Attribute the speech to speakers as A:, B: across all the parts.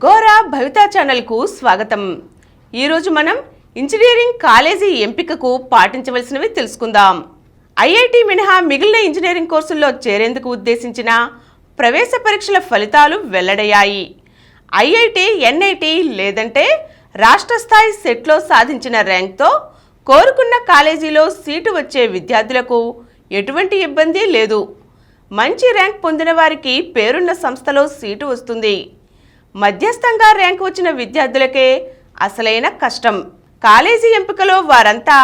A: Agora భవితా ఛానల్కు స్వాగతం. ఈరోజు మనం ఇంజనీరింగ్ కాలేజీ ఎంపికకు పాటించవలసినవి తెలుసుకుందాం. ఐఐటి మినహా మిగిలిన ఇంజనీరింగ్ కోర్సుల్లో చేరేందుకు ఉద్దేశించిన ప్రవేశ పరీక్షల ఫలితాలు వెల్లడయ్యాయి. ఐఐటి, ఎన్ఐటి లేదంటే రాష్ట్ర స్థాయి సెట్లో సాధించిన ర్యాంక్తో కోరుకున్న కాలేజీలో సీటు వచ్చే విద్యార్థులకు ఎటువంటి ఇబ్బంది లేదు. మంచి ర్యాంక్ పొందిన వారికి పేరున్న సంస్థలో సీటు వస్తుంది. మధ్యస్థంగా ర్యాంక్ వచ్చిన విద్యార్థులకే అసలైన కష్టం. కాలేజీ ఎంపికలో వారంతా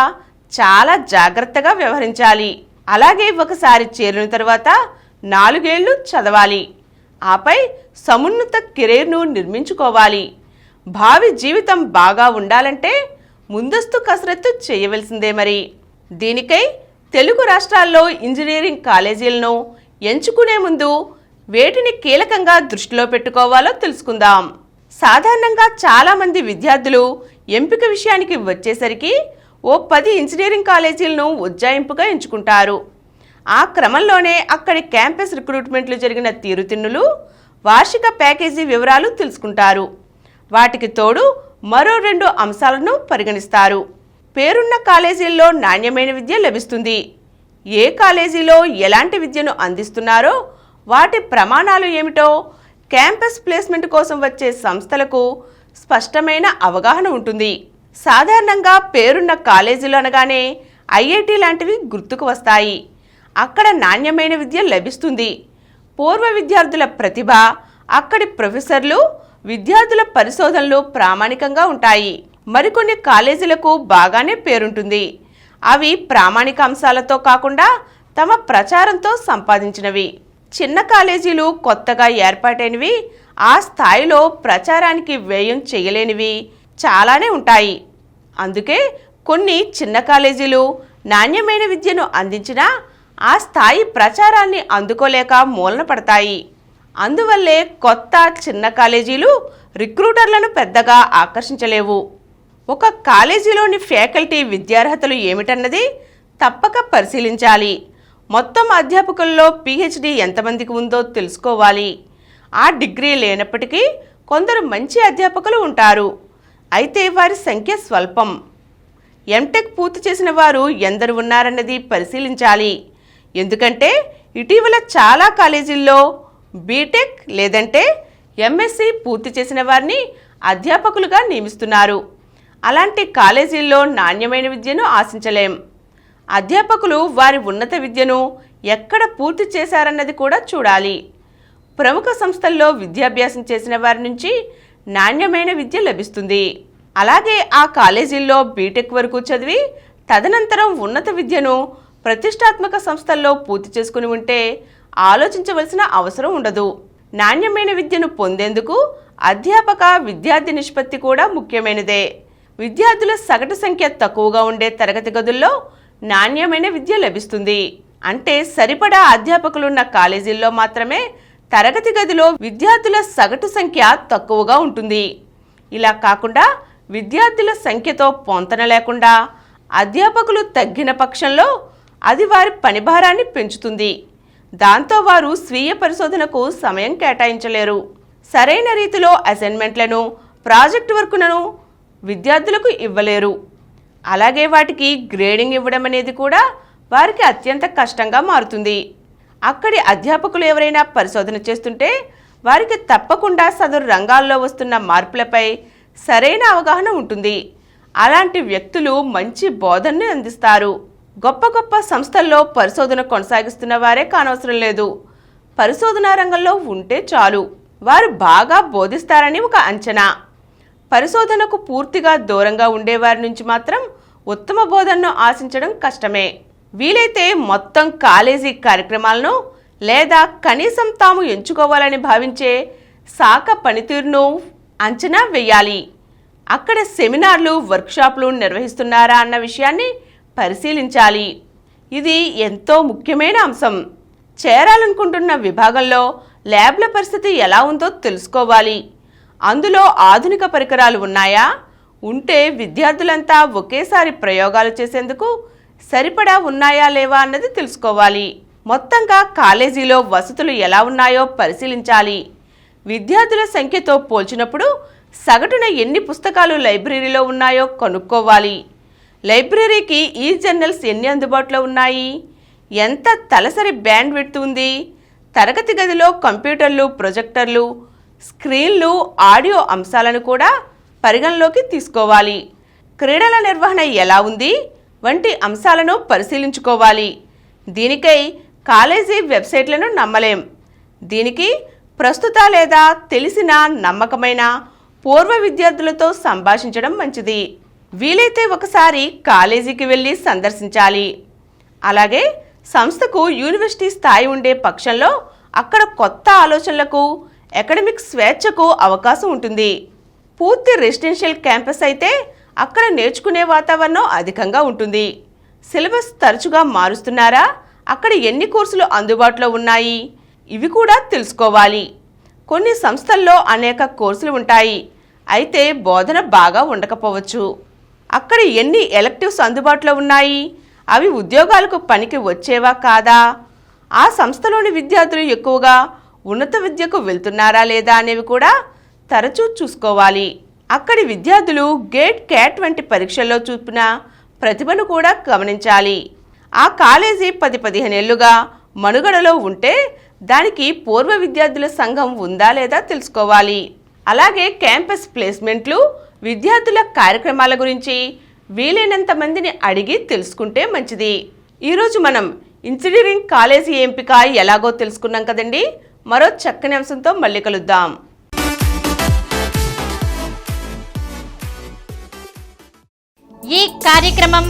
A: చాలా జాగ్రత్తగా వ్యవహరించాలి. అలాగే ఒకసారి చేరిన తర్వాత 4 ఏళ్లు చదవాలి. ఆపై సమున్నత కెరీర్ను నిర్మించుకోవాలి. భావి జీవితం బాగా ఉండాలంటే ముందస్తు కసరత్తు చేయవలసిందే. మరి దీనికై తెలుగు రాష్ట్రాల్లో ఇంజనీరింగ్ కాలేజీలను ఎంచుకునే ముందు వేటిని కీలకంగా దృష్టిలో పెట్టుకోవాలో తెలుసుకుందాం. సాధారణంగా చాలామంది విద్యార్థులు ఎంపిక విషయానికి వచ్చేసరికి ఓ 10 ఇంజనీరింగ్ కాలేజీలను ఉజ్జాయింపుగా ఎంచుకుంటారు. ఆ క్రమంలోనే అక్కడి క్యాంపస్ రిక్రూట్మెంట్లు జరిగిన తీరుతిన్నులు, వార్షిక ప్యాకేజీ వివరాలు తెలుసుకుంటారు. వాటికి తోడు మరో 2 అంశాలను పరిగణిస్తారు. పేరున్న కాలేజీల్లో నాణ్యమైన విద్య లభిస్తుంది. ఏ కాలేజీలో ఎలాంటి విద్యను అందిస్తున్నారో, వాటి ప్రమాణాలు ఏమిటో క్యాంపస్ ప్లేస్మెంట్ కోసం వచ్చే సంస్థలకు స్పష్టమైన అవగాహన ఉంటుంది. సాధారణంగా పేరున్న కాలేజీలు అనగానే ఐఐటి లాంటివి గుర్తుకు వస్తాయి. అక్కడ నాణ్యమైన విద్య లభిస్తుంది. పూర్వ విద్యార్థుల ప్రతిభ, అక్కడి ప్రొఫెసర్లు, విద్యార్థుల పరిశోధనలు ప్రామాణికంగా ఉంటాయి. మరికొన్ని కాలేజీలకు బాగానే పేరుంటుంది. అవి ప్రామాణిక అంశాలతో కాకుండా తమ ప్రచారంతో సంపాదించినవి. చిన్న కాలేజీలు కొత్తగా ఏర్పాటైనవి, ఆ స్థాయిలో ప్రచారానికి వ్యయం చేయలేనివి చాలానే ఉంటాయి. అందుకే కొన్ని చిన్న కాలేజీలు నాణ్యమైన విద్యను అందించినా ఆ స్థాయి ప్రచారాన్ని అందుకోలేక మూలన పడతాయి. అందువల్లే కొత్త చిన్న కాలేజీలు రిక్రూటర్లను పెద్దగా ఆకర్షించలేవు. ఒక కాలేజీలోని ఫ్యాకల్టీ విద్యార్హతలు ఏమిటన్నది తప్పక పరిశీలించాలి. మొత్తం అధ్యాపకుల్లో పిహెచ్డి ఎంతమందికి ఉందో తెలుసుకోవాలి. ఆ డిగ్రీ లేనప్పటికీ కొందరు మంచి అధ్యాపకులు ఉంటారు. అయితే వారి సంఖ్య స్వల్పం. ఎంటెక్ పూర్తి చేసిన వారు ఎందరు ఉన్నారన్నది పరిశీలించాలి. ఎందుకంటే ఇటీవల చాలా కాలేజీల్లో బీటెక్ లేదంటే ఎంఎస్సి పూర్తి చేసిన వారిని అధ్యాపకులుగా నియమిస్తున్నారు. అలాంటి కాలేజీల్లో నాణ్యమైన విద్యను ఆశించలేం. అధ్యాపకులు వారి ఉన్నత విద్యను ఎక్కడ పూర్తి చేశారన్నది కూడా చూడాలి. ప్రముఖ సంస్థల్లో విద్యాభ్యాసం చేసిన వారి నుంచి నాణ్యమైన విద్య లభిస్తుంది. అలాగే ఆ కాలేజీల్లో బీటెక్ వరకు చదివి తదనంతరం ఉన్నత విద్యను ప్రతిష్టాత్మక సంస్థల్లో పూర్తి చేసుకుని ఉంటే ఆలోచించవలసిన అవసరం ఉండదు. నాణ్యమైన విద్యను పొందేందుకు అధ్యాపక విద్యార్థి నిష్పత్తి కూడా ముఖ్యమైనదే. విద్యార్థుల సగటు సంఖ్య తక్కువగా ఉండే తరగతి గదుల్లో నాణ్యమైన విద్య లభిస్తుంది. అంటే సరిపడా అధ్యాపకులున్న కాలేజీల్లో మాత్రమే తరగతి గదిలో విద్యార్థుల సగటు సంఖ్య తక్కువగా ఉంటుంది. ఇలా కాకుండా విద్యార్థుల సంఖ్యతో పొంతన లేకుండా అధ్యాపకులు తగ్గిన పక్షంలో అది వారి పనిభారాన్ని పెంచుతుంది. దాంతో వారు స్వీయ పరిశోధనకు సమయం కేటాయించలేరు. సరైన రీతిలో అసైన్మెంట్లను, ప్రాజెక్టు వర్కులను విద్యార్థులకు ఇవ్వలేరు. అలాగే వాటికి గ్రేడింగ్ ఇవ్వడం అనేది కూడా వారికి అత్యంత కష్టంగా మారుతుంది. అక్కడి అధ్యాపకులు ఎవరైనా పరిశోధన చేస్తుంటే వారికి తప్పకుండా సదరు రంగాల్లో వస్తున్న మార్పులపై సరైన అవగాహన ఉంటుంది. అలాంటి వ్యక్తులు మంచి బోధనను అందిస్తారు. గొప్ప గొప్ప సంస్థల్లో పరిశోధన కొనసాగిస్తున్న వారే కానవసరం లేదు. పరిశోధనా రంగంలో ఉంటే చాలు. వారు బాగా బోధిస్తారని ఒక అంచనా. పరిశోధనకు పూర్తిగా దూరంగా ఉండేవారి నుంచి మాత్రం ఉత్తమ బోధనను ఆశించడం కష్టమే. వీలైతే మొత్తం కాలేజీ కార్యక్రమాలను లేదా కనీసం తాము ఎంచుకోవాలని భావించే శాఖ పనితీరును అంచనా వేయాలి. అక్కడ సెమినార్లు, వర్క్షాప్లు నిర్వహిస్తున్నారా అన్న విషయాన్ని పరిశీలించాలి. ఇది ఎంతో ముఖ్యమైన అంశం. చేరాలనుకుంటున్న విభాగంలో ల్యాబ్ల పరిస్థితి ఎలా ఉందో తెలుసుకోవాలి. అందులో ఆధునిక పరికరాలు ఉన్నాయా? ఉంటే విద్యార్థులంతా ఒకేసారి ప్రయోగాలు చేసేందుకు సరిపడా ఉన్నాయా లేవా అన్నది తెలుసుకోవాలి. మొత్తంగా కాలేజీలో వసతులు ఎలా ఉన్నాయో పరిశీలించాలి. విద్యార్థుల సంఖ్యతో పోల్చినప్పుడు సగటున ఎన్ని పుస్తకాలు లైబ్రరీలో ఉన్నాయో కనుక్కోవాలి. లైబ్రరీకి ఈ జర్నల్స్ ఎన్ని అందుబాటులో ఉన్నాయి, ఎంత తలసరి బ్యాండ్ విడ్త్ ఉంది, తరగతి గదిలో కంప్యూటర్లు, ప్రొజెక్టర్లు, స్క్రీన్లు, ఆడియో అంశాలను కూడా పరిగణలోకి తీసుకోవాలి. క్రీడల నిర్వహణ ఎలా ఉంది వంటి అంశాలను పరిశీలించుకోవాలి. దీనికై కాలేజీ వెబ్సైట్లను నమ్మలేం. దీనికి ప్రస్తుత లేదా తెలిసిన నమ్మకమైన పూర్వ విద్యార్థులతో సంభాషించడం మంచిది. వీలైతే ఒకసారి కాలేజీకి వెళ్ళి సందర్శించాలి. అలాగే సంస్థకు యూనివర్సిటీ స్థాయి ఉండే పక్షంలో అక్కడ కొత్త ఆలోచనలకు, అకాడమిక్ స్వేచ్ఛకు అవకాశం ఉంటుంది. పూర్తి రెసిడెన్షియల్ క్యాంపస్ అయితే అక్కడ నేర్చుకునే వాతావరణం అధికంగా ఉంటుంది. సిలబస్ తరచుగా మారుస్తున్నారా, అక్కడ ఎన్ని కోర్సులు అందుబాటులో ఉన్నాయి, ఇవి కూడా తెలుసుకోవాలి. కొన్ని సంస్థల్లో అనేక కోర్సులు ఉంటాయి, అయితే బోధన బాగా ఉండకపోవచ్చు. అక్కడ ఎన్ని ఎలెక్టివ్స్ అందుబాటులో ఉన్నాయి, అవి ఉద్యోగాలకు పనికి వచ్చేవా కాదా, ఆ సంస్థలోని విద్యార్థులు ఎక్కువగా ఉన్నత విద్యకు వెళ్తున్నారా లేదా అనేవి కూడా తరచూ చూసుకోవాలి. అక్కడి విద్యార్థులు గేట్, క్యాట్ వంటి పరీక్షల్లో చూపిన ప్రతిభను కూడా గమనించాలి. ఆ కాలేజీ 10-15 ఏళ్లుగా మనుగడలో ఉంటే దానికి పూర్వ విద్యార్థుల సంఘం ఉందా లేదా తెలుసుకోవాలి. అలాగే క్యాంపస్ ప్లేస్మెంట్లు, విద్యార్థుల కార్యక్రమాల గురించి వీలైనంత మందిని అడిగి తెలుసుకుంటే మంచిది. ఈరోజు మనం ఇంజనీరింగ్ కాలేజీ ఎంపిక ఎలాగో తెలుసుకున్నాం కదండి. మరో చక్కని అంశంతో మళ్ళీ కలుద్దాం.
B: ఈ కార్యక్రమం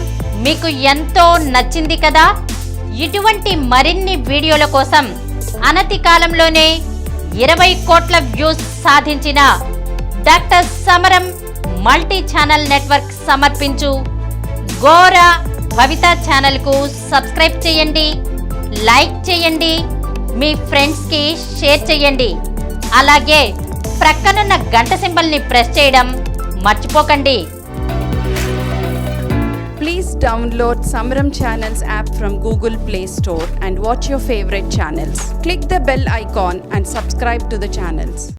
B: మీకు ఎంతో నచ్చింది కదా. ఇటువంటి మరిన్ని వీడియోల కోసం అనతి కాలంలోనే 20 కోట్ల వ్యూస్ సాధించిన డాక్టర్ సమరం మల్టీ ఛానల్ నెట్వర్క్ సమర్పించు గోరా భవిత ఛానల్కు సబ్స్క్రైబ్ చేయండి, లైక్ చేయండి, మీ ఫ్రెండ్స్కి షేర్ చేయండి. అలాగే ప్రక్కనున్న గంట సింబల్ని ప్రెస్ చేయడం మర్చిపోకండి.
C: Please download Samaram Channels app from Google Play Store and watch your favorite channels. Click the bell icon and subscribe to the channels.